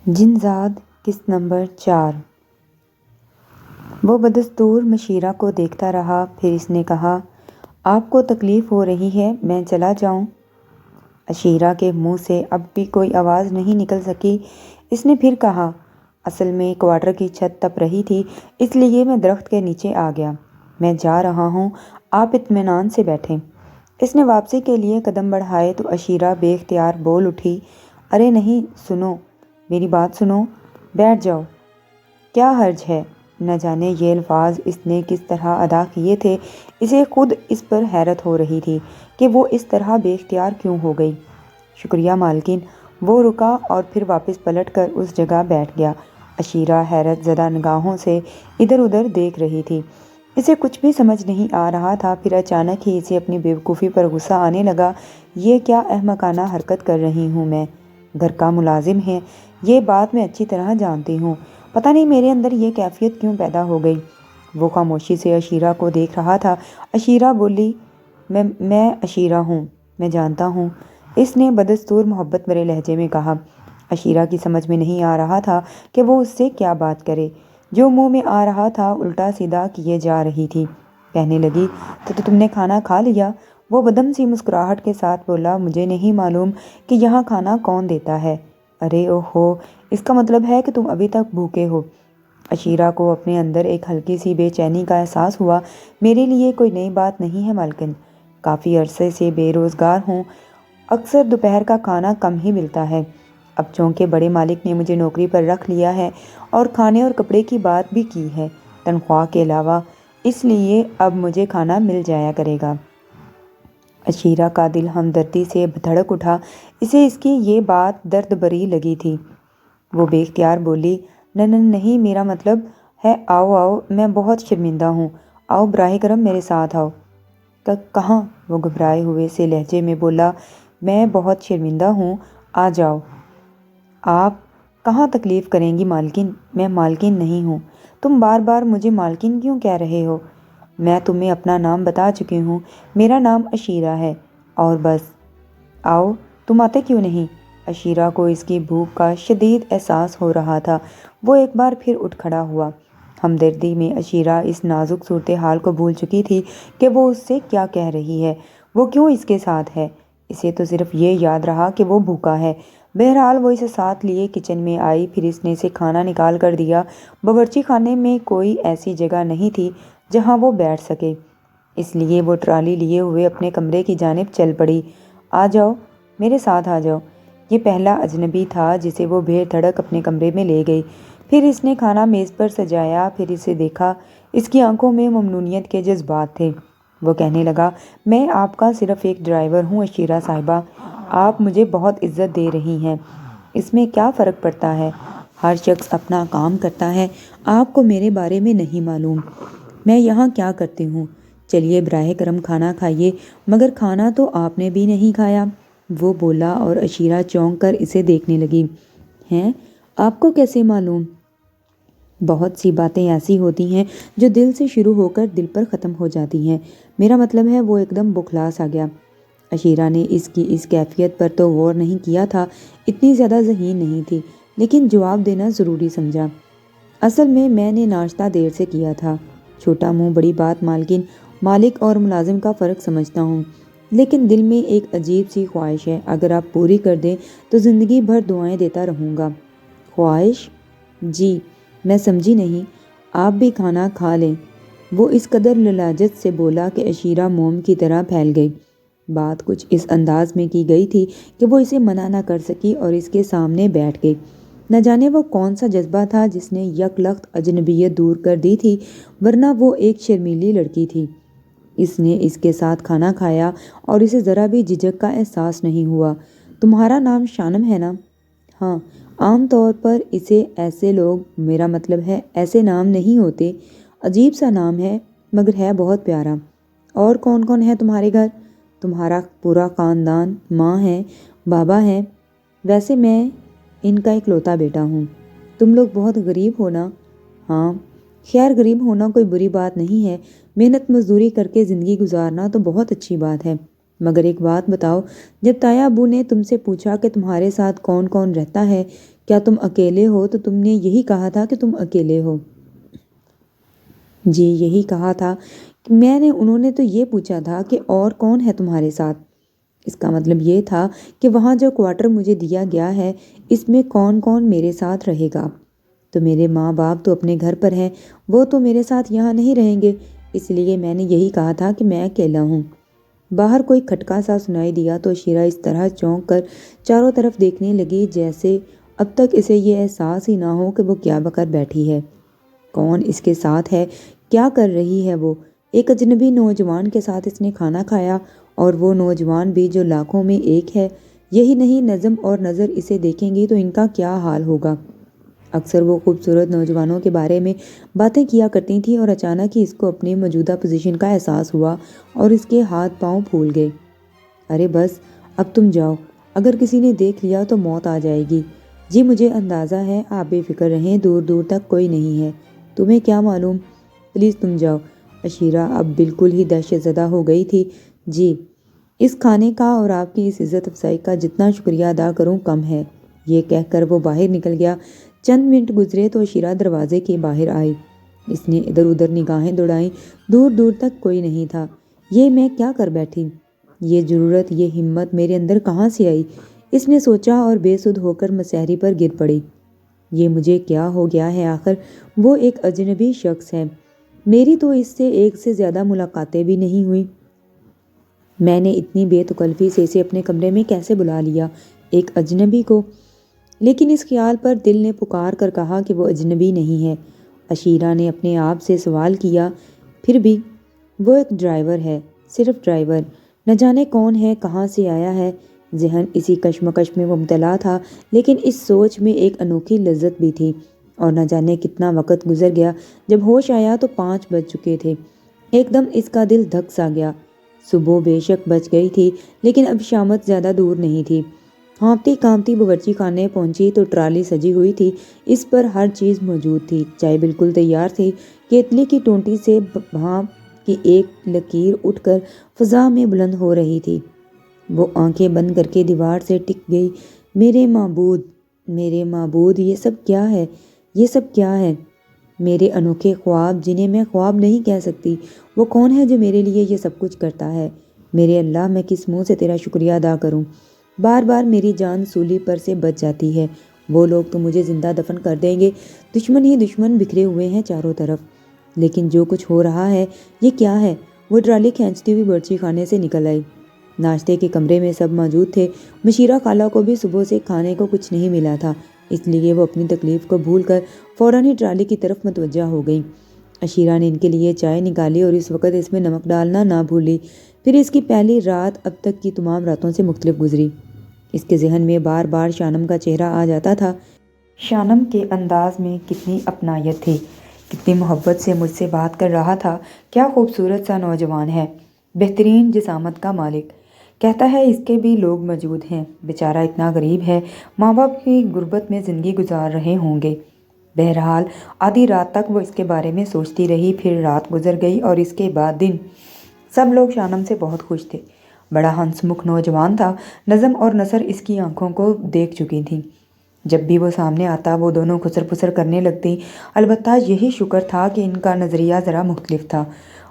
جنزاد قسط نمبر 4۔ وہ بدستور مشیرہ کو دیکھتا رہا، پھر اس نے کہا، آپ کو تکلیف ہو رہی ہے، میں چلا جاؤں؟ عشیرہ کے منہ سے اب بھی کوئی آواز نہیں نکل سکی۔ اس نے پھر کہا، اصل میں کوارٹر کی چھت تپ رہی تھی، اس لیے میں درخت کے نیچے آ گیا۔ میں جا رہا ہوں، آپ اطمینان سے بیٹھیں۔ اس نے واپسی کے لیے قدم بڑھائے تو عشیرہ بے اختیار بول اٹھی، ارے نہیں، سنو، میری بات سنو، بیٹھ جاؤ۔ کیا حرج ہے؟ نہ جانے یہ الفاظ اس نے کس طرح ادا کیے تھے، اسے خود اس پر حیرت ہو رہی تھی کہ وہ اس طرح بے اختیار کیوں ہو گئی۔ شکریہ مالکن۔ وہ رکا اور پھر واپس پلٹ کر اس جگہ بیٹھ گیا۔ عشیرہ حیرت زدہ نگاہوں سے ادھر ادھر دیکھ رہی تھی۔ اسے کچھ بھی سمجھ نہیں آ رہا تھا، پھر اچانک ہی اسے اپنی بیوقوفی پر غصہ آنے لگا۔ یہ کیا احمقانہ حرکت کر رہی ہوں میں؟ گھر کا ملازم ہے، یہ بات میں اچھی طرح جانتی ہوں، پتہ نہیں میرے اندر یہ کیفیت کیوں پیدا ہو گئی۔ وہ خاموشی سے عشیرہ کو دیکھ رہا تھا۔ عشیرہ بولی، میں عشیرہ ہوں، میں جانتا ہوں، اس نے بدستور محبت بھرے لہجے میں کہا۔ عشیرہ کی سمجھ میں نہیں آ رہا تھا کہ وہ اس سے کیا بات کرے۔ جو منہ میں آ رہا تھا الٹا سیدھا کیے جا رہی تھی۔ کہنے لگی، تو تم نے کھانا کھا لیا؟ وہ بدم سی مسکراہٹ کے ساتھ بولا، مجھے نہیں معلوم کہ یہاں کھانا کون دیتا ہے۔ ارے اوہو، اس کا مطلب ہے کہ تم ابھی تک بھوکے ہو۔ عشیرہ کو اپنے اندر ایک ہلکی سی بے چینی کا احساس ہوا۔ میرے لیے کوئی نئی بات نہیں ہے مالکن، کافی عرصے سے بے روزگار ہوں، اکثر دوپہر کا کھانا کم ہی ملتا ہے۔ اب چونکہ بڑے مالک نے مجھے نوکری پر رکھ لیا ہے اور کھانے اور کپڑے کی بات بھی کی ہے تنخواہ کے علاوہ، اس لیے اب مجھے کھانا مل جایا کرے گا۔ عشیرہ کا دل ہمدردی سے دھڑک اٹھا، اسے اس کی یہ بات درد بھری لگی تھی۔ وہ بے اختیار بولی، نہیں، میرا مطلب ہے آؤ آؤ، میں بہت شرمندہ ہوں، آؤ براہ کرم میرے ساتھ آؤ۔ کہاں؟ وہ گھبرائے ہوئے سے لہجے میں بولا، میں بہت شرمندہ ہوں، آ جاؤ۔ آپ کہاں تکلیف کریں گی مالکن؟ میں مالکن نہیں ہوں۔ تم بار بار مجھے مالکن کیوں کہہ رہے ہو؟ میں تمہیں اپنا نام بتا چکی ہوں، میرا نام عشیرہ ہے، اور بس۔ آؤ، تم آتے کیوں نہیں؟ عشیرہ کو اس کی بھوک کا شدید احساس ہو رہا تھا۔ وہ ایک بار پھر اٹھ کھڑا ہوا۔ ہمدردی میں عشیرہ اس نازک صورتحال کو بھول چکی تھی کہ وہ اس سے کیا کہہ رہی ہے، وہ کیوں اس کے ساتھ ہے۔ اسے تو صرف یہ یاد رہا کہ وہ بھوکا ہے۔ بہرحال وہ اسے ساتھ لیے کچن میں آئی، پھر اس نے اسے کھانا نکال کر دیا۔ باورچی خانے میں کوئی ایسی جگہ نہیں تھی جہاں وہ بیٹھ سکے، اس لیے وہ ٹرالی لیے ہوئے اپنے کمرے کی جانب چل پڑی۔ آ جاؤ، میرے ساتھ آ جاؤ۔ یہ پہلا اجنبی تھا جسے وہ بے دھڑک اپنے کمرے میں لے گئی۔ پھر اس نے کھانا میز پر سجایا، پھر اسے دیکھا۔ اس کی آنکھوں میں ممنونیت کے جذبات تھے۔ وہ کہنے لگا، میں آپ کا صرف ایک ڈرائیور ہوں عشیرہ صاحبہ، آپ مجھے بہت عزت دے رہی ہیں، اس میں کیا فرق پڑتا ہے؟ ہر شخص اپنا کام کرتا ہے، آپ کو میرے بارے میں نہیں معلوم میں یہاں کیا کرتی ہوں۔ چلیے براہ کرم کھانا کھائیے، مگر کھانا تو آپ نے بھی نہیں کھایا، وہ بولا، اور عشیرہ چونک کر اسے دیکھنے لگی۔ ہیں؟ آپ کو کیسے معلوم؟ بہت سی باتیں ایسی ہوتی ہیں جو دل سے شروع ہو کر دل پر ختم ہو جاتی ہیں، میرا مطلب ہے۔ وہ ایک دم بوکھلا سا گیا۔ عشیرہ نے اس کی اس کیفیت پر تو غور نہیں کیا تھا، اتنی زیادہ ذہین نہیں تھی، لیکن جواب دینا ضروری سمجھا۔ اصل میں نے ناشتہ دیر سے کیا تھا۔ چھوٹا منہ بڑی بات مالکن، مالک اور ملازم کا فرق سمجھتا ہوں، لیکن دل میں ایک عجیب سی خواہش ہے، اگر آپ پوری کر دیں تو زندگی بھر دعائیں دیتا رہوں گا۔ خواہش؟ جی، میں سمجھی نہیں۔ آپ بھی کھانا کھا لیں، وہ اس قدر للاجت سے بولا کہ عشیرہ موم کی طرح پھیل گئی۔ بات کچھ اس انداز میں کی گئی تھی کہ وہ اسے منع نہ کر سکی اور اس کے سامنے بیٹھ گئی۔ نہ جانے وہ کون سا جذبہ تھا جس نے یک لخت اجنبیت دور کر دی تھی، ورنہ وہ ایک شرمیلی لڑکی تھی۔ اس نے اس کے ساتھ کھانا کھایا اور اسے ذرا بھی جھجک کا احساس نہیں ہوا۔ تمہارا نام شانم ہے نا؟ ہاں، عام طور پر اسے ایسے لوگ، میرا مطلب ہے ایسے نام نہیں ہوتے، عجیب سا نام ہے مگر ہے بہت پیارا۔ اور کون کون ہے تمہارے گھر؟ تمہارا پورا خاندان، ماں ہے، بابا ہے۔ ویسے میں ان کا اکلوتا بیٹا ہوں۔ تم لوگ بہت غریب ہو نا؟ ہاں، خیر غریب ہونا کوئی بری بات نہیں ہے، محنت مزدوری کر کے زندگی گزارنا تو بہت اچھی بات ہے۔ مگر ایک بات بتاؤ، جب تایا ابو نے تم سے پوچھا کہ تمہارے ساتھ کون کون رہتا ہے، کیا تم اکیلے ہو؟ تو تم نے یہی کہا تھا کہ تم اکیلے ہو۔ جی یہی کہا تھا میں نے۔ انہوں نے تو یہ پوچھا تھا کہ اور کون ہے تمہارے ساتھ۔ اس کا مطلب یہ تھا کہ وہاں جو کوارٹر مجھے دیا گیا ہے اس میں کون کون میرے ساتھ رہے گا؟ تو میرے ماں باپ تو اپنے گھر پر ہیں، وہ تو میرے ساتھ یہاں نہیں رہیں گے، اس لیے میں نے یہی کہا تھا کہ میں اکیلا ہوں۔ باہر کوئی کھٹکا سا سنائی دیا تو شیرا اس طرح چونک کر چاروں طرف دیکھنے لگی جیسے اب تک اسے یہ احساس ہی نہ ہو کہ وہ کیا بکر بیٹھی ہے، کون اس کے ساتھ ہے، کیا کر رہی ہے وہ۔ ایک اجنبی نوجوان کے ساتھ اس نے کھانا کھایا، اور وہ نوجوان بھی جو لاکھوں میں ایک ہے۔ یہی نہیں، نظم اور نظر اسے دیکھیں گی تو ان کا کیا حال ہوگا۔ اکثر وہ خوبصورت نوجوانوں کے بارے میں باتیں کیا کرتی تھی اور اچانک ہی اس کو اپنی موجودہ پوزیشن کا احساس ہوا اور اس کے ہاتھ پاؤں پھول گئے۔ ارے بس اب تم جاؤ، اگر کسی نے دیکھ لیا تو موت آ جائے گی۔ جی مجھے اندازہ ہے، آپ بے فکر رہیں، دور دور تک کوئی نہیں ہے، تمہیں کیا معلوم، پلیز تم جاؤ۔ عشیرہ اب بالکل ہی دہشت زدہ ہو گئی تھی۔ جی اس کھانے کا اور آپ کی اس عزت افزائی کا جتنا شکریہ ادا کروں کم ہے، یہ کہہ کر وہ باہر نکل گیا۔ چند منٹ گزرے تو عشیرہ دروازے کے باہر آئی۔ اس نے ادھر ادھر نگاہیں دوڑائیں، دور دور تک کوئی نہیں تھا۔ یہ میں کیا کر بیٹھی، یہ ضرورت، یہ ہمت میرے اندر کہاں سے آئی، اس نے سوچا اور بے سدھ ہو کر مسہری پر گر پڑی۔ یہ مجھے کیا ہو گیا ہے آخر، وہ ایک اجنبی شخص ہے، میری تو اس سے ایک سے زیادہ ملاقاتیں بھی نہیں ہوئی، میں نے اتنی بے تکلفی سے اسے اپنے کمرے میں کیسے بلا لیا، ایک اجنبی کو۔ لیکن اس خیال پر دل نے پکار کر کہا کہ وہ اجنبی نہیں ہے۔ عشیرہ نے اپنے آپ سے سوال کیا، پھر بھی وہ ایک ڈرائیور ہے، صرف ڈرائیور، نہ جانے کون ہے، کہاں سے آیا ہے۔ ذہن اسی کشمکش میں مبتلا تھا، لیکن اس سوچ میں ایک انوکھی لذت بھی تھی، اور نہ جانے کتنا وقت گزر گیا۔ جب ہوش آیا تو 5 بج چکے تھے۔ ایک دم اس کا دل دھک سا گیا۔ صبح بے شک بچ گئی تھی، لیکن اب شامت زیادہ دور نہیں تھی۔ ہانپتی کانپتی باورچی خانے پہنچی تو ٹرالی سجی ہوئی تھی، اس پر ہر چیز موجود تھی، چائے بالکل تیار تھی۔ کیتلی کی ٹونٹی سے بھاپ کی ایک لکیر اٹھ کر فضا میں بلند ہو رہی تھی۔ وہ آنکھیں بند کر کے دیوار سے ٹک گئی۔ میرے معبود، میرے معبود، یہ سب کیا ہے، یہ سب کیا ہے؟ میرے انوکھے خواب جنہیں میں خواب نہیں کہہ سکتی، وہ کون ہے جو میرے لیے یہ سب کچھ کرتا ہے؟ میرے اللہ، میں کس منہ سے تیرا شکریہ ادا کروں؟ بار بار میری جان سولی پر سے بچ جاتی ہے۔ وہ لوگ تو مجھے زندہ دفن کر دیں گے، دشمن ہی دشمن بکھرے ہوئے ہیں چاروں طرف۔ لیکن جو کچھ ہو رہا ہے یہ کیا ہے؟ وہ ٹرالی کھینچتی ہوئی باورچی خانے سے نکل آئی۔ ناشتے کے کمرے میں سب موجود تھے۔ مشیرہ خالہ کو بھی صبح سے کھانے کو کچھ نہیں ملا تھا، اس لیے وہ اپنی تکلیف کو بھول کر فوراً ہی ٹرالی کی طرف متوجہ ہو گئی۔ عشیرہ نے ان کے لیے چائے نکالی اور اس وقت اس میں نمک ڈالنا نہ بھولی۔ پھر اس کی پہلی رات اب تک کی تمام راتوں سے مختلف گزری۔ اس کے ذہن میں بار بار شانم کا چہرہ آ جاتا تھا۔ شانم کے انداز میں کتنی اپنائیت تھی، کتنی محبت سے مجھ سے بات کر رہا تھا، کیا خوبصورت سا نوجوان ہے، بہترین جسامت کا مالک۔ کہتا ہے اس کے بھی لوگ موجود ہیں، بیچارہ اتنا غریب ہے، ماں باپ کی غربت میں زندگی گزار رہے ہوں گے۔ بہرحال آدھی رات تک وہ اس کے بارے میں سوچتی رہی، پھر رات گزر گئی اور اس کے بعد دن۔ سب لوگ شانم سے بہت خوش تھے، بڑا ہنس مکھ نوجوان تھا۔ نظم اور نثر اس کی آنکھوں کو دیکھ چکی تھیں، جب بھی وہ سامنے آتا وہ دونوں خسر پسر کرنے لگتی۔ البتہ یہی شکر تھا کہ ان کا نظریہ ذرا مختلف تھا۔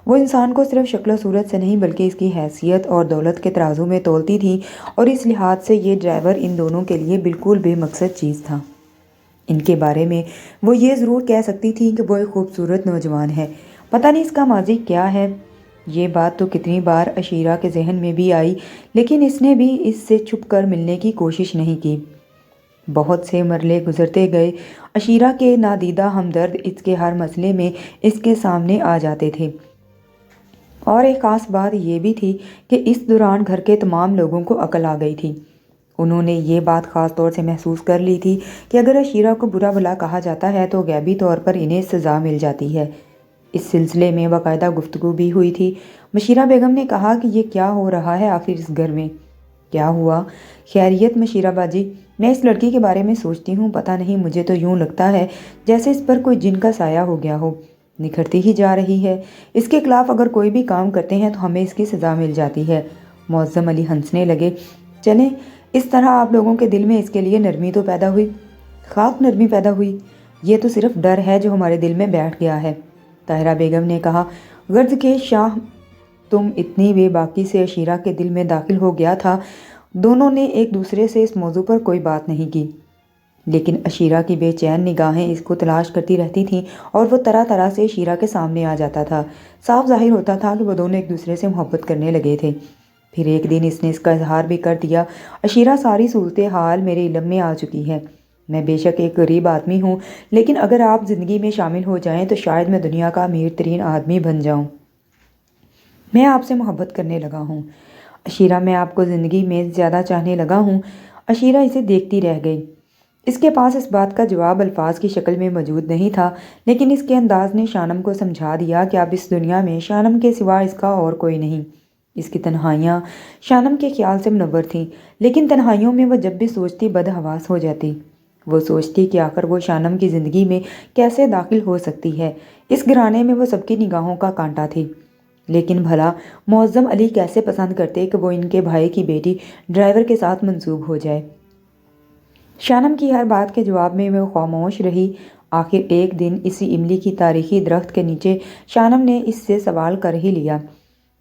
وہ انسان کو صرف شکل و صورت سے نہیں بلکہ اس کی حیثیت اور دولت کے ترازو میں تولتی تھی، اور اس لحاظ سے یہ ڈرائیور ان دونوں کے لیے بالکل بے مقصد چیز تھا۔ ان کے بارے میں وہ یہ ضرور کہہ سکتی تھی کہ وہ ایک خوبصورت نوجوان ہے، پتہ نہیں اس کا ماضی کیا ہے۔ یہ بات تو کتنی بار عشیرہ کے ذہن میں بھی آئی، لیکن اس نے بھی اس سے چھپ کر ملنے کی کوشش نہیں کی۔ بہت سے مرحلے گزرتے گئے، عشیرہ کے نادیدہ ہمدرد اس کے ہر مسئلے میں اس کے سامنے آ جاتے تھے، اور ایک خاص بات یہ بھی تھی کہ اس دوران گھر کے تمام لوگوں کو عقل آ گئی تھی۔ انہوں نے یہ بات خاص طور سے محسوس کر لی تھی کہ اگر عشیرہ کو برا بھلا کہا جاتا ہے تو غیبی طور پر انہیں سزا مل جاتی ہے۔ اس سلسلے میں باقاعدہ گفتگو بھی ہوئی تھی۔ مشیرہ بیگم نے کہا کہ یہ کیا ہو رہا ہے آخر اس گھر میں؟ کیا ہوا؟ خیریت مشیرہ باجی، میں اس لڑکی کے بارے میں سوچتی ہوں، پتہ نہیں مجھے تو یوں لگتا ہے جیسے اس پر کوئی جن کا سایہ ہو گیا ہو، نکھرتی ہی جا رہی ہے۔ اس کے خلاف اگر کوئی بھی کام کرتے ہیں تو ہمیں اس کی سزا مل جاتی ہے۔ معظم علی ہنسنے لگے۔ چلیں، اس طرح آپ لوگوں کے دل میں اس کے لیے نرمی تو پیدا ہوئی۔ خاک نرمی پیدا ہوئی۔ یہ تو صرف ڈر ہے جو ہمارے دل میں بیٹھ گیا ہے، طاہرہ بیگم نے کہا۔ غرض کے شاہ تم اتنی بے باکی سے عشیرہ کے دل میں داخل ہو گیا تھا۔ دونوں نے ایک دوسرے سے اس موضوع پر کوئی بات نہیں کی، لیکن عشیرہ کی بے چین نگاہیں اس کو تلاش کرتی رہتی تھیں اور وہ طرح طرح سے عشیرہ کے سامنے آ جاتا تھا۔ صاف ظاہر ہوتا تھا کہ وہ دونوں ایک دوسرے سے محبت کرنے لگے تھے۔ پھر ایک دن اس نے اس کا اظہار بھی کر دیا، عشیرہ ساری صورتحال میرے علم میں آ چکی ہے۔ میں بے شک ایک غریب آدمی ہوں، لیکن اگر آپ زندگی میں شامل ہو جائیں تو شاید میں دنیا کا امیر ترین آدمی بن جاؤں۔ میں آپ سے محبت کرنے لگا ہوں عشیرہ، میں آپ کو زندگی میں زیادہ چاہنے لگا ہوں۔ عشیرہ اسے دیکھتی رہ گئی۔ اس کے پاس اس بات کا جواب الفاظ کی شکل میں موجود نہیں تھا، لیکن اس کے انداز نے شانم کو سمجھا دیا کہ اب اس دنیا میں شانم کے سوا اس کا اور کوئی نہیں۔ اس کی تنہائیاں شانم کے خیال سے منور تھیں، لیکن تنہائیوں میں وہ جب بھی سوچتی بدحواس ہو جاتی۔ وہ سوچتی کہ آخر وہ شانم کی زندگی میں کیسے داخل ہو سکتی ہے۔ اس گھرانے میں وہ سب کی نگاہوں کا کانٹا تھی، لیکن بھلا معظم علی کیسے پسند کرتے کہ وہ ان کے بھائی کی بیٹی ڈرائیور کے ساتھ منسوب ہو جائے۔ شانم کی ہر بات کے جواب میں وہ خاموش رہی۔ آخر ایک دن اسی املی کی تاریخی درخت کے نیچے شانم نے اس سے سوال کر ہی لیا،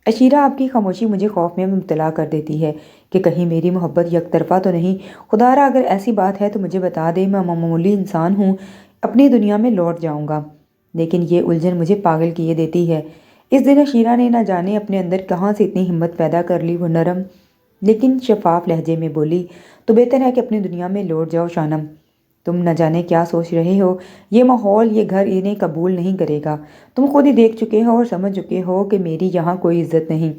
عشیرہ آپ کی خاموشی مجھے خوف میں مبتلا کر دیتی ہے کہ کہیں میری محبت یک طرفہ تو نہیں۔ خدا را اگر ایسی بات ہے تو مجھے بتا دے، میں معمولی انسان ہوں، اپنی دنیا میں لوٹ جاؤں گا، لیکن یہ الجھن مجھے پاگل کیے دیتی ہے۔ اس دن عشیرہ نے نہ جانے اپنے اندر کہاں سے اتنی ہمت پیدا کر لی۔ وہ نرم لیکن شفاف لہجے میں بولی، تو بہتر ہے کہ اپنی دنیا میں لوٹ جاؤ شانم۔ تم نہ جانے کیا سوچ رہے ہو، یہ ماحول، یہ گھر انہیں قبول نہیں کرے گا۔ تم خود ہی دیکھ چکے ہو اور سمجھ چکے ہو کہ میری یہاں کوئی عزت نہیں،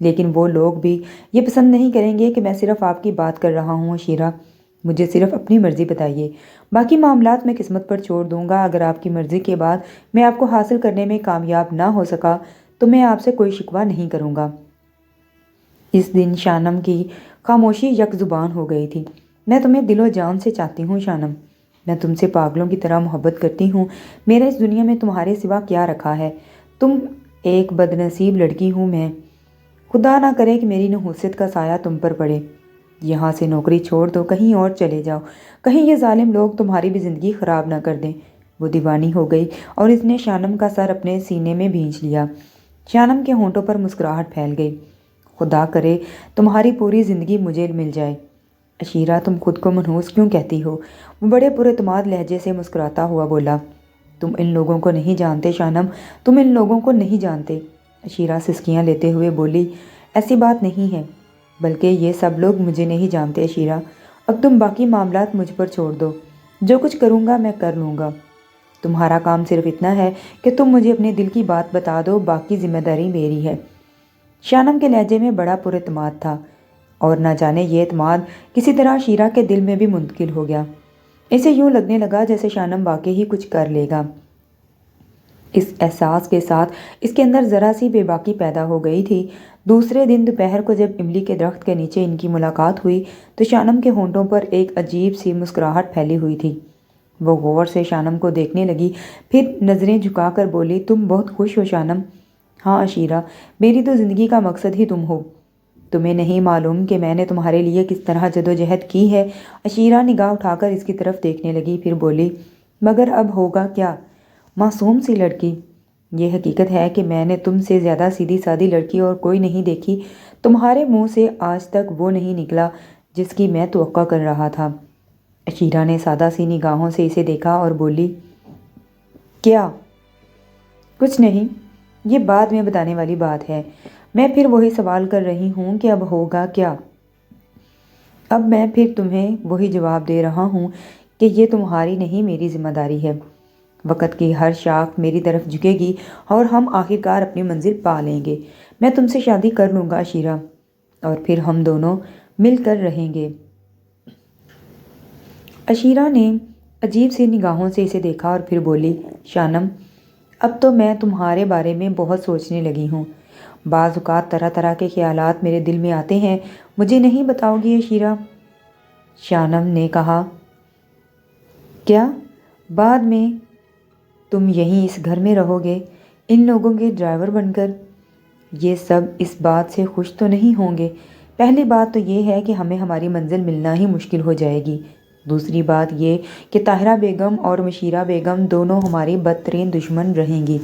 لیکن وہ لوگ بھی یہ پسند نہیں کریں گے کہ میں صرف آپ کی بات کر رہا ہوں عشیرہ۔ مجھے صرف اپنی مرضی بتائیے، باقی معاملات میں قسمت پر چھوڑ دوں گا۔ اگر آپ کی مرضی کے بعد میں آپ کو حاصل کرنے میں کامیاب نہ ہو سکا تو میں آپ سے کوئی شکوہ نہیں کروں گا۔ اس دن شانم کی خاموشی یک زبان ہو گئی تھی۔ میں تمہیں دل و جان سے چاہتی ہوں شانم، میں تم سے پاگلوں کی طرح محبت کرتی ہوں۔ میرا اس دنیا میں تمہارے سوا کیا رکھا ہے؟ تم ایک بدنصیب لڑکی ہوں میں، خدا نہ کرے کہ میری نحوست کا سایہ تم پر پڑے۔ یہاں سے نوکری چھوڑ دو، کہیں اور چلے جاؤ، کہیں یہ ظالم لوگ تمہاری بھی زندگی خراب نہ کر دیں۔ وہ دیوانی ہو گئی اور اس نے شانم کا سر اپنے سینے میں بھینچ لیا۔ شانم کے ہونٹوں پر مسکراہٹ پھیل گئی۔ خدا کرے تمہاری پوری زندگی مجھے مل جائے۔ عشیرہ تم خود کو منحوس کیوں کہتی ہو؟ وہ بڑے پراعتماد لہجے سے مسکراتا ہوا بولا، تم ان لوگوں کو نہیں جانتے شانم، تم ان لوگوں کو نہیں جانتے۔ عشیرہ سسکیاں لیتے ہوئے بولی، ایسی بات نہیں ہے، بلکہ یہ سب لوگ مجھے نہیں جانتے عشیرہ۔ اب تم باقی معاملات مجھ پر چھوڑ دو، جو کچھ کروں گا میں کر لوں گا۔ تمہارا کام صرف اتنا ہے کہ تم مجھے اپنے دل کی بات بتا دو، باقی ذمہ داری میری ہے۔ شانم کے لہجے میں بڑا پراعتماد تھا، اور نہ جانے یہ اعتماد کسی طرح عشیرہ کے دل میں بھی منتقل ہو گیا۔ اسے یوں لگنے لگا جیسے شانم واقعی ہی کچھ کر لے گا۔ اس احساس کے ساتھ اس کے اندر ذرا سی بے باکی پیدا ہو گئی تھی۔ دوسرے دن دوپہر کو جب املی کے درخت کے نیچے ان کی ملاقات ہوئی تو شانم کے ہونٹوں پر ایک عجیب سی مسکراہٹ پھیلی ہوئی تھی۔ وہ غور سے شانم کو دیکھنے لگی، پھر نظریں جھکا کر بولی، تم بہت خوش ہو شانم؟ ہاں عشیرہ، میری تو زندگی کا مقصد ہی تم ہو۔ تمہیں نہیں معلوم کہ میں نے تمہارے لیے کس طرح جدوجہد کی ہے۔ عشیرہ نگاہ اٹھا کر اس کی طرف دیکھنے لگی، پھر بولی، مگر اب ہوگا کیا؟ معصوم سی لڑکی، یہ حقیقت ہے کہ میں نے تم سے زیادہ سیدھی سادی لڑکی اور کوئی نہیں دیکھی۔ تمہارے منہ سے آج تک وہ نہیں نکلا جس کی میں توقع کر رہا تھا۔ عشیرہ نے سادہ سی نگاہوں سے اسے دیکھا اور بولی، کیا؟ کچھ نہیں، یہ بعد میں بتانے والی بات ہے۔ میں پھر وہی سوال کر رہی ہوں کہ اب ہوگا کیا؟ اب میں پھر تمہیں وہی جواب دے رہا ہوں کہ یہ تمہاری نہیں میری ذمہ داری ہے۔ وقت کی ہر شاخ میری طرف جھکے گی اور ہم آخرکار اپنی منزل پا لیں گے۔ میں تم سے شادی کر لوں گا عشیرہ، اور پھر ہم دونوں مل کر رہیں گے۔ عشیرہ نے عجیب سی نگاہوں سے اسے دیکھا اور پھر بولی، شانم، اب تو میں تمہارے بارے میں بہت سوچنے لگی ہوں۔ بعض اوقات طرح طرح کے خیالات میرے دل میں آتے ہیں، مجھے نہیں بتاؤ گی عشیرہ؟ شانم نے کہا، کیا بعد میں تم یہیں اس گھر میں رہو گے، ان لوگوں کے ڈرائیور بن کر؟ یہ سب اس بات سے خوش تو نہیں ہوں گے؟ پہلی بات تو یہ ہے کہ ہمیں ہماری منزل ملنا ہی مشکل ہو جائے گی، دوسری بات یہ کہ طاہرہ بیگم اور مشیرہ بیگم دونوں ہماری بدترین دشمن رہیں گی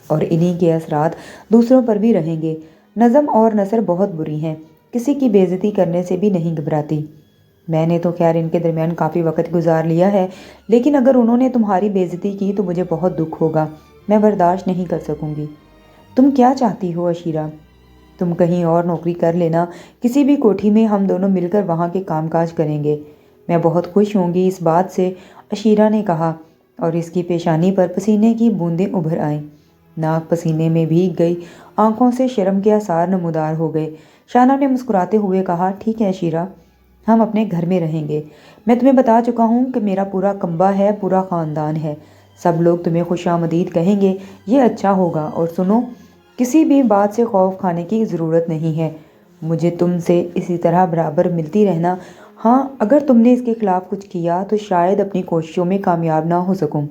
اور انہی کے اثرات دوسروں پر بھی رہیں گے۔ نظم اور نثر بہت بری ہیں، کسی کی بے عزتی کرنے سے بھی نہیں گھبراتی۔ میں نے تو خیر ان کے درمیان کافی وقت گزار لیا ہے، لیکن اگر انہوں نے تمہاری بے عزتی کی تو مجھے بہت دکھ ہوگا، میں برداشت نہیں کر سکوں گی۔ تم کیا چاہتی ہو عشیرہ؟ تم کہیں اور نوکری کر لینا، کسی بھی کوٹھی میں ہم دونوں مل کر وہاں کے کام کاج کریں گے۔ میں بہت خوش ہوں گی اس بات سے، عشیرہ نے کہا، اور اس کی پیشانی پر پسینے کی بوندیں ابھر آئیں۔ ناک پسینے میں بھیگ گئی، آنکھوں سے شرم کے آثار نمودار ہو گئے۔ شانم نے مسکراتے ہوئے کہا، ٹھیک ہے عشیرہ، ہم اپنے گھر میں رہیں گے۔ میں تمہیں بتا چکا ہوں کہ میرا پورا کنبہ ہے، پورا خاندان ہے، سب لوگ تمہیں خوش آمدید کہیں گے، یہ اچھا ہوگا۔ اور سنو، کسی بھی بات سے خوف کھانے کی ضرورت نہیں ہے، مجھے تم سے اسی طرح برابر ملتی رہنا۔ ہاں، اگر تم نے اس کے خلاف کچھ کیا تو شاید اپنی کوششوں میں کامیاب نہ ہو سکوں۔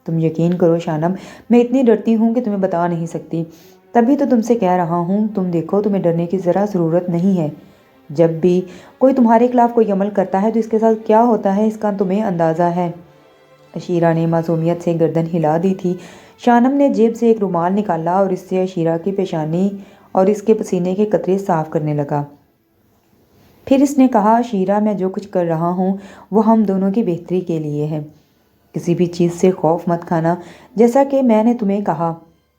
تم یقین کرو شانم، میں اتنی ڈرتی ہوں کہ تمہیں بتا نہیں سکتی، تبھی تو تم سے کہہ رہا ہوں۔ تم دیکھو، تمہیں ڈرنے کی ذرا ضرورت نہیں ہے۔ جب بھی کوئی تمہارے خلاف کوئی عمل کرتا ہے تو اس کے ساتھ کیا ہوتا ہے، اس کا تمہیں اندازہ ہے۔ عشیرہ نے معصومیت سے گردن ہلا دی تھی۔ شانم نے جیب سے ایک رومال نکالا اور اس سے عشیرہ کی پیشانی اور اس کے پسینے کے قطرے صاف کرنے لگا۔ پھر اس نے کہا، عشیرہ، میں جو کچھ کر رہا ہوں وہ ہم دونوں کی بہتری کے لیے ہے۔ کسی بھی چیز سے خوف مت کھانا۔ جیسا کہ میں نے تمہیں کہا،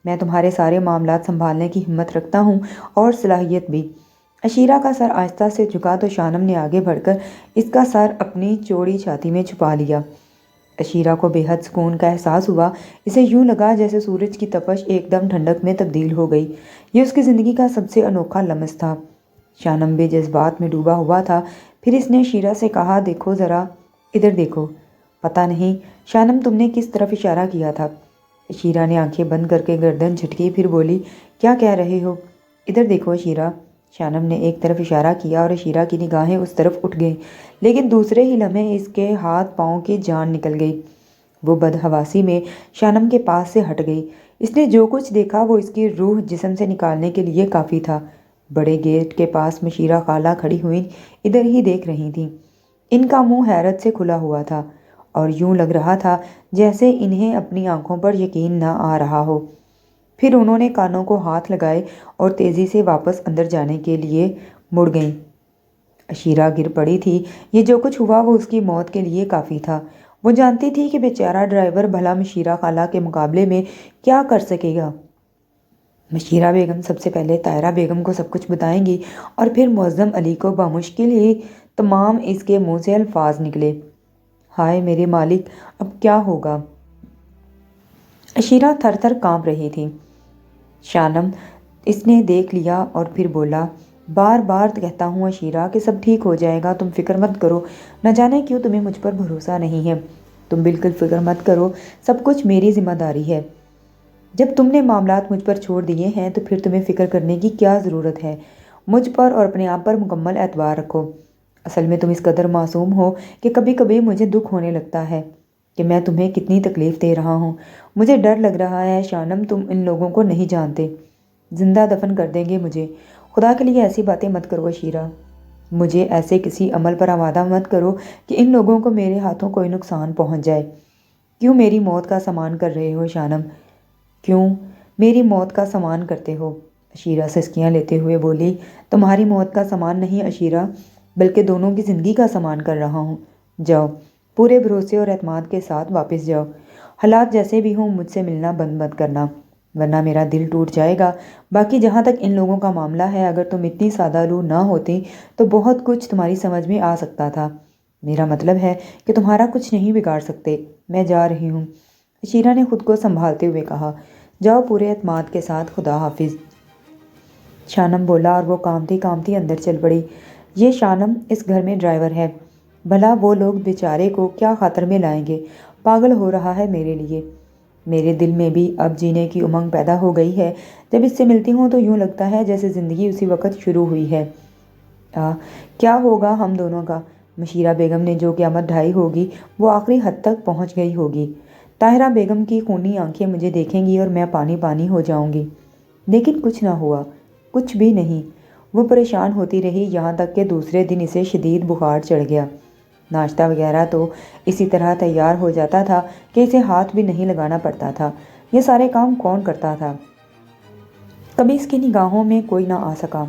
میں تمہارے سارے معاملات سنبھالنے کی ہمت رکھتا ہوں اور صلاحیت بھی۔ عشیرہ کا سر آہستہ سے جھکا تو شانم نے آگے بڑھ کر اس کا سر اپنی چوڑی چھاتی میں چھپا لیا۔ عشیرہ کو بے حد سکون کا احساس ہوا، اسے یوں لگا جیسے سورج کی تپش ایک دم ٹھنڈک میں تبدیل ہو گئی۔ یہ اس کی زندگی کا سب سے انوکھا لمس تھا۔ شانم بھی جذبات میں ڈوبا ہوا تھا۔ پھر اس نے عشیرہ سے کہا، دیکھو ذرا، ادھر دیکھو۔ پتہ نہیں شانم تم نے کس طرف اشارہ کیا تھا؟ عشیرہ نے آنکھیں بند کر کے گردن جھٹکی، پھر بولی، کیا کہہ رہے ہو؟ ادھر دیکھو عشیرہ۔ شانم نے ایک طرف اشارہ کیا اور عشیرہ کی نگاہیں اس طرف اٹھ گئیں، لیکن دوسرے ہی لمحے اس کے ہاتھ پاؤں کی جان نکل گئی۔ وہ بدحواسی میں شانم کے پاس سے ہٹ گئی۔ اس نے جو کچھ دیکھا وہ اس کی روح جسم سے نکالنے کے لیے کافی تھا۔ بڑے گیٹ کے پاس مشیرہ خالہ کھڑی ہوئی ادھر ہی دیکھ رہی تھیں۔ ان کا منہ حیرت سے کھلا ہوا تھا اور یوں لگ رہا تھا جیسے انہیں اپنی آنکھوں پر یقین نہ آ رہا ہو۔ پھر انہوں نے کانوں کو ہاتھ لگائے اور تیزی سے واپس اندر جانے کے لیے مڑ گئیں۔ عشیرہ گر پڑی تھی۔ یہ جو کچھ ہوا وہ اس کی موت کے لیے کافی تھا۔ وہ جانتی تھی کہ بیچارہ ڈرائیور بھلا مشیرہ خالہ کے مقابلے میں کیا کر سکے گا۔ مشیرہ بیگم سب سے پہلے طاہرہ بیگم کو سب کچھ بتائیں گی اور پھر معظم علی کو۔ بمشکل ہی تمام اس کے منہ سے الفاظ نکلے، ہائے میرے مالک، اب کیا ہوگا؟ عشیرہ تھر تھر کانپ رہی تھی۔ شانم اس نے دیکھ لیا اور پھر بولا، بار بار کہتا ہوں عشیرہ کہ سب ٹھیک ہو جائے گا، تم فکر مت کرو۔ نہ جانے کیوں تمہیں مجھ پر بھروسہ نہیں ہے۔ تم بالکل فکر مت کرو، سب کچھ میری ذمہ داری ہے۔ جب تم نے معاملات مجھ پر چھوڑ دیے ہیں تو پھر تمہیں فکر کرنے کی کیا ضرورت ہے؟ مجھ پر اور اپنے آپ پر مکمل اعتبار رکھو۔ اصل میں تم اس قدر معصوم ہو کہ کبھی کبھی مجھے دکھ ہونے لگتا ہے کہ میں تمہیں کتنی تکلیف دے رہا ہوں۔ مجھے ڈر لگ رہا ہے شانم، تم ان لوگوں کو نہیں جانتے، زندہ دفن کر دیں گے مجھے۔ خدا کے لیے ایسی باتیں مت کرو عشیرہ، مجھے ایسے کسی عمل پر آمادہ مت کرو کہ ان لوگوں کو میرے ہاتھوں کوئی نقصان پہنچ جائے۔ کیوں میری موت کا سامان کر رہے ہو شانم؟ کیوں میری موت کا سامان کرتے ہو؟ عشیرہ سسکیاں لیتے ہوئے بولی، تمہاری موت کا سامان نہیں عشیرہ، بلکہ دونوں کی زندگی کا سامان کر رہا ہوں۔ جاؤ، پورے بھروسے اور اعتماد کے ساتھ واپس جاؤ۔ حالات جیسے بھی ہوں مجھ سے ملنا بند مت کرنا، ورنہ میرا دل ٹوٹ جائے گا۔ باقی جہاں تک ان لوگوں کا معاملہ ہے، اگر تم اتنی سادہ لو نہ ہوتی تو بہت کچھ تمہاری سمجھ میں آ سکتا تھا۔ میرا مطلب ہے کہ تمہارا کچھ نہیں بگاڑ سکتے۔ میں جا رہی ہوں، عشیرہ نے خود کو سنبھالتے ہوئے کہا۔ جاؤ پورے اعتماد کے ساتھ، خدا حافظ۔ شانم بولا اور وہ کانپتی کانپتی اندر چل پڑی۔ یہ شانم اس گھر میں ڈرائیور ہے، بھلا وہ لوگ بیچارے کو کیا خاطر میں لائیں گے؟ پاگل ہو رہا ہے میرے لیے۔ میرے دل میں بھی اب جینے کی امنگ پیدا ہو گئی ہے۔ جب اس سے ملتی ہوں تو یوں لگتا ہے جیسے زندگی اسی وقت شروع ہوئی ہے۔ کیا ہوگا ہم دونوں کا؟ مشیرہ بیگم نے جو قیامت ڈھائی ہوگی وہ آخری حد تک پہنچ گئی ہوگی۔ طاہرہ بیگم کی خونی آنکھیں مجھے دیکھیں گی اور میں پانی پانی ہو جاؤں گی۔ لیکن کچھ نہ ہوا، کچھ بھی نہیں۔ وہ پریشان ہوتی رہی یہاں تک کہ دوسرے دن اسے شدید بخار چڑھ گیا۔ ناشتہ وغیرہ تو اسی طرح تیار ہو جاتا تھا کہ اسے ہاتھ بھی نہیں لگانا پڑتا تھا۔ یہ سارے کام کون کرتا تھا؟ کبھی اس کی نگاہوں میں کوئی نہ آ سکا۔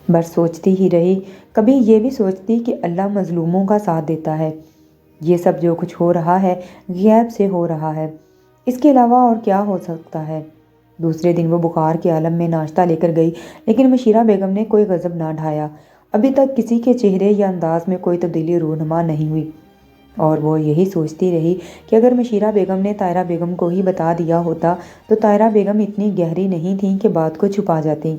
بس سوچتی ہی رہی، کبھی یہ بھی سوچتی کہ اللہ مظلوموں کا ساتھ دیتا ہے۔ یہ سب جو کچھ ہو رہا ہے غیب سے ہو رہا ہے، اس کے علاوہ اور کیا ہو سکتا ہے؟ دوسرے دن وہ بخار کے عالم میں ناشتہ لے کر گئی، لیکن مشیرہ بیگم نے کوئی غضب نہ ڈھایا۔ ابھی تک کسی کے چہرے یا انداز میں کوئی تبدیلی رونما نہیں ہوئی، اور وہ یہی سوچتی رہی کہ اگر مشیرہ بیگم نے طاہرہ بیگم کو ہی بتا دیا ہوتا تو طاہرہ بیگم اتنی گہری نہیں تھیں کہ بات کو چھپا جاتی۔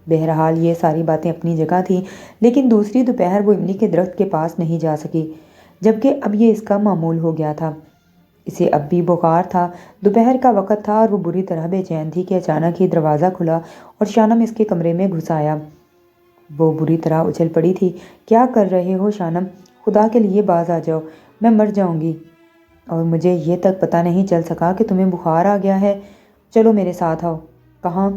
بہرحال یہ ساری باتیں اپنی جگہ تھیں، لیکن دوسری دوپہر وہ املی کے درخت کے پاس نہیں جا سکی، جبکہ اب یہ اس کا معمول ہو گیا تھا۔ اسے اب بھی بخار تھا، دوپہر کا وقت تھا اور وہ بری طرح بے چین تھی کہ اچانک ہی دروازہ کھلا اور شانم اس کے کمرے میں گھس آیا۔ وہ بری طرح اچھل پڑی تھی۔ کیا کر رہے ہو شانم؟ خدا کے لیے باز آ جاؤ، میں مر جاؤں گی، اور مجھے یہ تک پتہ نہیں چل سکا کہ تمہیں بخار آ گیا ہے۔ چلو میرے ساتھ آؤ۔ کہاں؟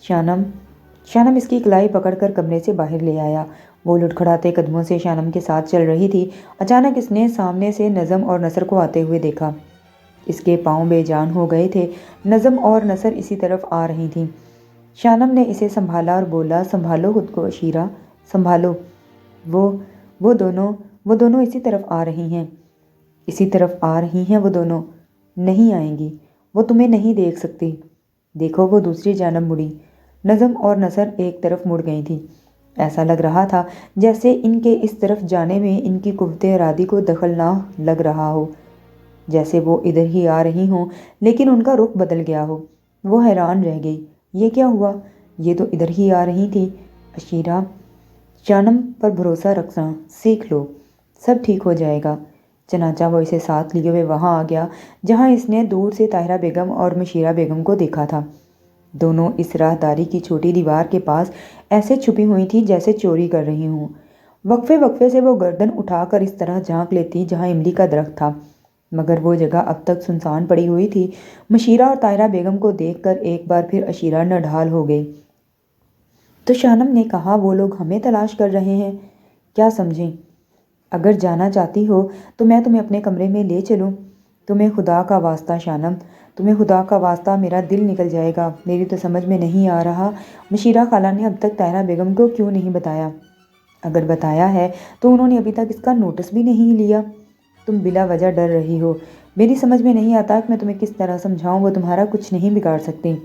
شانم اس کی کلائی پکڑ کر کمرے سے باہر لے آیا۔ وہ لڑکھڑاتے قدموں سے شانم کے ساتھ چل رہی تھی۔ اچانک اس نے سامنے سے نظم اور نثر کو آتے ہوئے دیکھا۔ اس کے پاؤں بے جان ہو گئے تھے۔ نظم اور نثر اسی طرف آ رہی تھیں۔ شانم نے اسے سنبھالا اور بولا، سنبھالو خود کو عشیرہ، سنبھالو۔ وہ دونوں اسی طرف آ رہی ہیں، اسی طرف آ رہی ہیں وہ دونوں۔ نہیں آئیں گی، وہ تمہیں نہیں دیکھ سکتی۔ دیکھو، وہ دوسری جانب مڑی۔ نظم اور نثر ایک طرف مڑ گئی تھی۔ ایسا لگ رہا تھا جیسے ان کے اس طرف جانے میں ان کی قوت ارادی کو دخل نہ لگ رہا ہو، جیسے وہ ادھر ہی آ رہی ہوں لیکن ان کا رخ بدل گیا ہو۔ وہ حیران رہ گئی، یہ کیا ہوا؟ یہ تو ادھر ہی آ رہی تھی۔ عشیرہ، شانم پر بھروسہ رکھنا سیکھ لو، سب ٹھیک ہو جائے گا۔ چنانچہ وہ اسے ساتھ لیے ہوئے وہاں آ گیا جہاں اس نے دور سے طاہرہ بیگم اور مشیرہ بیگم کو دیکھا تھا۔ دونوں اس راہداری کی چھوٹی دیوار کے پاس ایسے چھپی ہوئی تھی جیسے چوری کر رہی ہوں۔ وقفے وقفے سے وہ گردن اٹھا کر اس طرح جھانک لیتی جہاں املی کا درخت تھا، مگر وہ جگہ اب تک سنسان پڑی ہوئی تھی۔ مشیرہ اور طاہرہ بیگم کو دیکھ کر ایک بار پھر عشیرہ نڈھال ہو گئی۔ تو شانم نے کہا، وہ لوگ ہمیں تلاش کر رہے ہیں، کیا سمجھیں؟ اگر جانا چاہتی ہو تو میں تمہیں اپنے کمرے میں لے چلوں۔ تمہیں خدا کا واسطہ شانم، تمہیں خدا کا واسطہ، میرا دل نکل جائے گا۔ میری تو سمجھ میں نہیں آ رہا مشیرہ خالہ نے اب تک طاہرہ بیگم کو کیوں نہیں بتایا؟ اگر بتایا ہے تو انہوں نے ابھی تک اس کا نوٹس بھی نہیں لیا۔ تم بلا وجہ ڈر رہی ہو۔ میری سمجھ میں نہیں آتا کہ میں تمہیں کس طرح سمجھاؤں، وہ تمہارا کچھ نہیں بگاڑ سکتی۔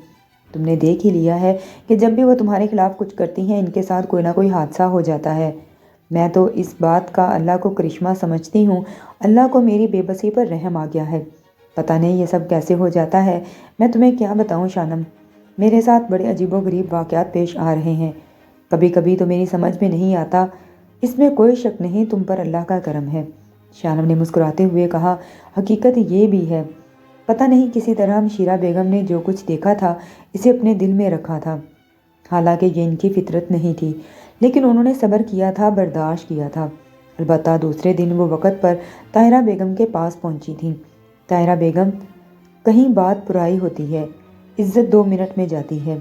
تم نے دیکھ ہی لیا ہے کہ جب بھی وہ تمہارے خلاف کچھ کرتی ہیں ان کے ساتھ کوئی نہ کوئی حادثہ ہو جاتا ہے۔ میں تو اس بات کا اللہ کو کرشمہ سمجھتی ہوں، اللہ کو میری بے بسی پر رحم آ گیا ہے۔ پتہ نہیں یہ سب کیسے ہو جاتا ہے، میں تمہیں کیا بتاؤں شانم، میرے ساتھ بڑے عجیب و غریب واقعات پیش آ رہے ہیں۔ کبھی کبھی تو میری سمجھ میں نہیں آتا، اس میں کوئی شک نہیں تم پر اللہ کا کرم ہے۔ شانم نے مسکراتے ہوئے کہا، حقیقت یہ بھی ہے، پتہ نہیں کسی طرح مشیرہ بیگم نے جو کچھ دیکھا تھا اسے اپنے دل میں رکھا تھا، حالانکہ یہ ان کی فطرت نہیں تھی، لیکن انہوں نے صبر کیا تھا، برداشت کیا تھا۔ البتہ دوسرے دن وہ وقت پر طاہرہ بیگم کے پاس پہنچی تھیں۔ طاہرہ بیگم، کہیں بات پرائی ہوتی ہے، عزت 2 منٹ میں جاتی ہے۔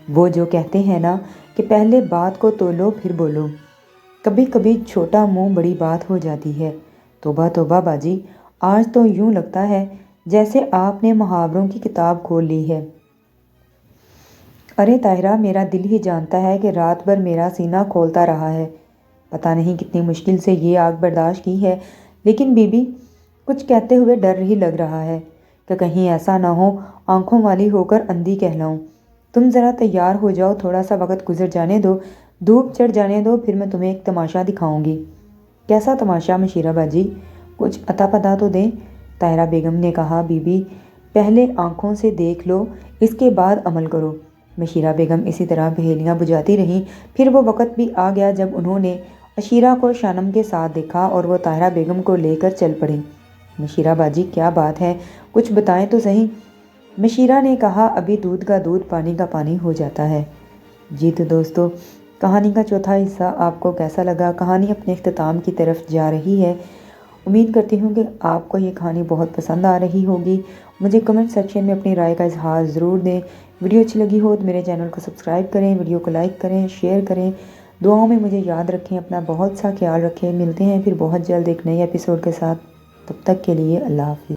وہ جو کہتے ہیں نا کہ پہلے بات کو تولو پھر بولو، کبھی کبھی چھوٹا منہ بڑی بات ہو جاتی ہے۔ توبہ توبہ باجی، آج تو یوں لگتا ہے جیسے آپ نے محاوروں کی کتاب کھول لی ہے۔ ارے طاہرہ، میرا دل ہی جانتا ہے کہ رات بھر میرا سینہ کھولتا رہا ہے، پتہ نہیں کتنی مشکل سے یہ آگ برداشت کی ہے، لیکن بی بی، کچھ کہتے ہوئے ڈر ہی لگ رہا ہے کہ کہیں ایسا نہ ہو آنکھوں والی ہو کر اندھی کہلاؤں۔ تم ذرا تیار ہو جاؤ، تھوڑا سا وقت گزر جانے دو، دھوپ چڑھ جانے دو، پھر میں تمہیں ایک تماشا دکھاؤں گی۔ کیسا تماشا مشیرہ باجی؟ کچھ عطا پتہ تو دیں۔ طاہرہ بیگم نے کہا، بی بی، پہلے آنکھوں سے دیکھ لو، اس کے بعد عمل کرو۔ مشیرہ بیگم اسی طرح پہیلیاں بجھاتی رہیں۔ پھر وہ وقت بھی آ گیا جب انہوں نے عشیرہ کو شانم کے ساتھ دیکھا اور وہ طاہرہ بیگم کو لے کر چل پڑیں۔ مشیرہ باجی، کیا بات ہے، کچھ بتائیں تو صحیح۔ مشیرہ نے کہا، ابھی دودھ کا دودھ پانی کا پانی ہو جاتا ہے۔ جی تو دوستو، کہانی کا چوتھا حصہ آپ کو کیسا لگا؟ کہانی اپنے اختتام کی طرف جا رہی ہے۔ امید کرتی ہوں کہ آپ کو یہ کہانی بہت پسند آ رہی ہوگی۔ مجھے کمنٹ سیکشن میں اپنی رائے کا اظہار ضرور دیں۔ ویڈیو اچھی لگی ہو تو میرے چینل کو سبسکرائب کریں، ویڈیو کو لائک کریں، شیئر کریں۔ دعاؤں میں مجھے یاد رکھیں، اپنا بہت سا خیال رکھیں۔ ملتے ہیں پھر بہت جلد ایک نئے ایپیسوڈ کے ساتھ، تب تک کے لیے اللہ حافظ۔